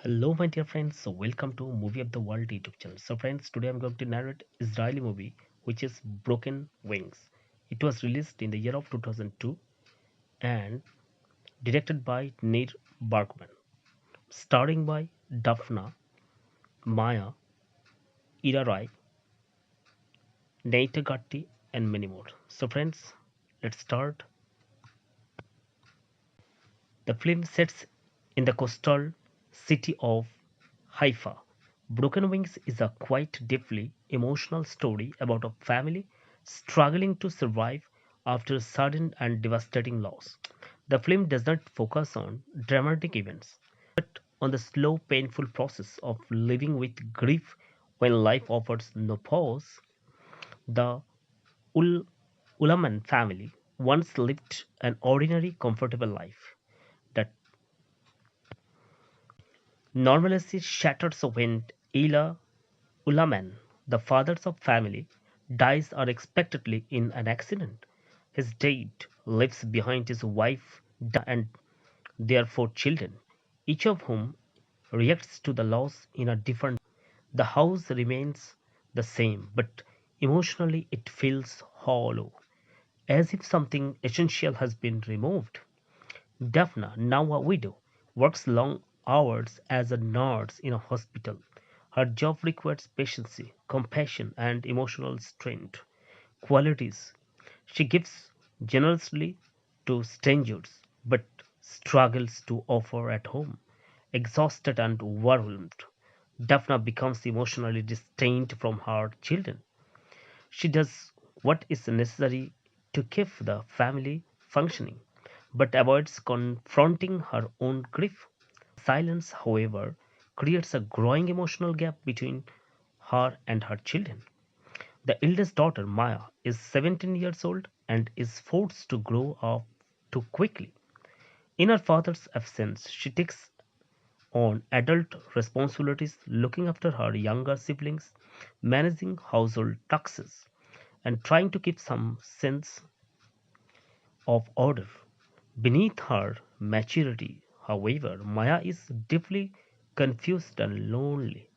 Hello, my dear friends. So, welcome to Movie of the World YouTube channel. So, friends, today I'm going to narrate Israeli movie which is Broken Wings. It was released in the year of 2002 and directed by Nir Bergman, starring by Daphna, Maya, Ira Rai, Neita Gatti, and many more. So, friends, let's start. The film sets in the coastal city of Haifa. Broken Wings is a quite deeply emotional story about a family struggling to survive after a sudden and devastating loss. The film does not focus on dramatic events, but on the slow, painful process of living with grief when life offers no pause. The Ul- Ulaman family once lived an ordinary, comfortable life. That normalcy shatters when Ela Ulaman, the father of family, dies unexpectedly in an accident. His death leaves behind his wife and their four children, each of whom reacts to the loss in a different. The house remains the same, but emotionally it feels hollow, as if something essential has been removed. Daphna, now a widow, works long hours as a nurse in a hospital. Her job requires patience, compassion, and emotional strength, qualities she gives generously to strangers but struggles to offer at home. Exhausted and overwhelmed, Daphna becomes emotionally distant from her children. She does what is necessary to keep the family functioning, but avoids confronting her own grief. Silence, however, creates a growing emotional gap between her and her children. The eldest daughter, Maya, is 17 years old and is forced to grow up too quickly. In her father's absence, she takes on adult responsibilities, looking after her younger siblings, managing household taxes, and trying to keep some sense of order. Beneath her maturity, however, Maya is deeply confused and lonely.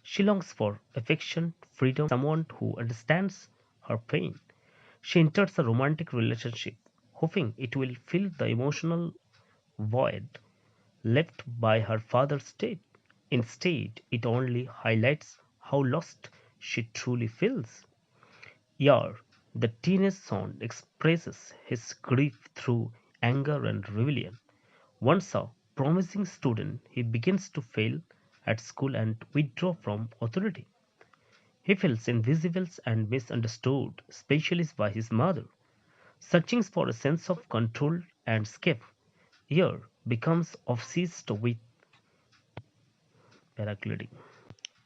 She longs for affection, freedom, someone who understands her pain. She enters a romantic relationship, hoping it will fill the emotional void left by her father's death. Instead, it only highlights how lost she truly feels. Yar, the teenage son, expresses his grief through anger and rebellion. Once a promising student, he begins to fail at school and withdraw from authority. He feels invisible and misunderstood, especially by his mother. Searching for a sense of control and escape, Yer becomes obsessed with paragliding.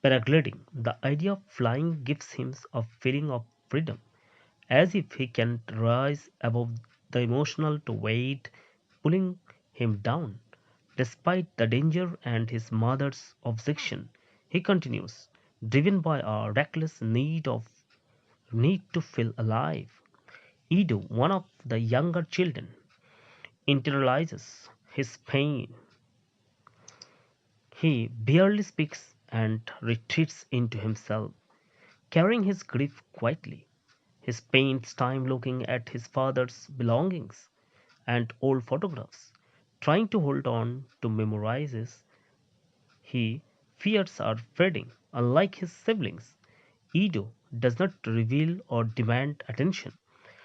Paragliding, the idea of flying gives him a feeling of freedom, as if he can rise above the emotional to weight pulling him down. Despite the danger and his mother's objection, he continues, driven by a reckless need to feel alive. Edo, one of the younger children, internalizes his pain. He barely speaks and retreats into himself, carrying his grief quietly. He spends time looking at his father's belongings and old photographs, trying to hold on to memories he fears are fading. Unlike his siblings, Edo does not reveal or demand attention.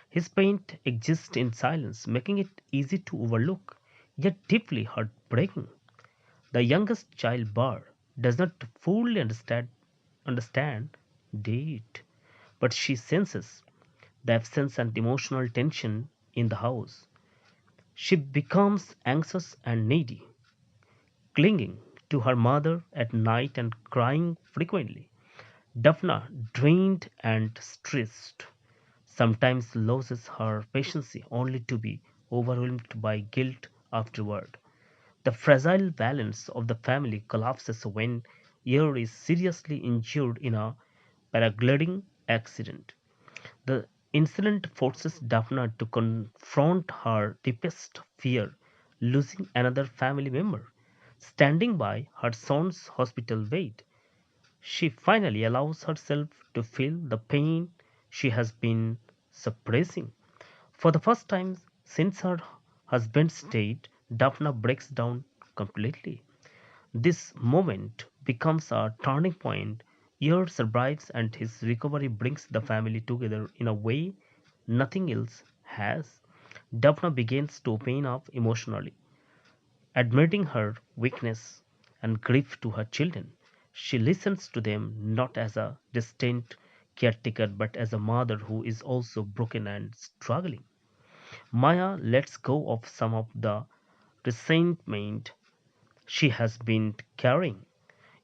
His pain exists in silence, making it easy to overlook, yet deeply heartbreaking. The youngest child, Bar, does not fully understand date, but she senses the absence and emotional tension in the house. She becomes anxious and needy, clinging to her mother at night and crying frequently. Daphna, drained and stressed, sometimes loses her patience only to be overwhelmed by guilt afterward. The fragile balance of the family collapses when Yer is seriously injured in a paragliding accident. The incident forces Daphna to confront her deepest fear, losing another family member. standing by her son's hospital bed. She finally allows herself to feel the pain she has been suppressing. For the first time since her husband's death, Daphne breaks down completely. This moment becomes a turning point. Years survives and his recovery brings the family together in a way nothing else has. Daphne begins to open up emotionally, admitting her weakness and grief to her children. She listens to them not as a distant caretaker but as a mother who is also broken and struggling. Maya lets go of some of the resentment she has been carrying.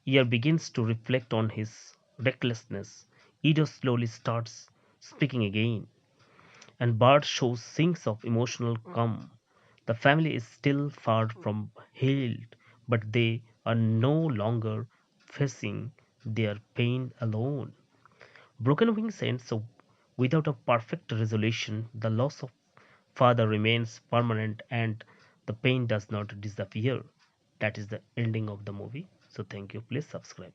Ear begins to reflect on his recklessness. Edo slowly starts speaking again, and Bart shows signs of emotional calm. The family is still far from healed, but they are no longer facing their pain alone. Broken Wings ends without a perfect resolution. The loss of father remains permanent and the pain does not disappear. That is the ending of the movie. So thank you. Please subscribe.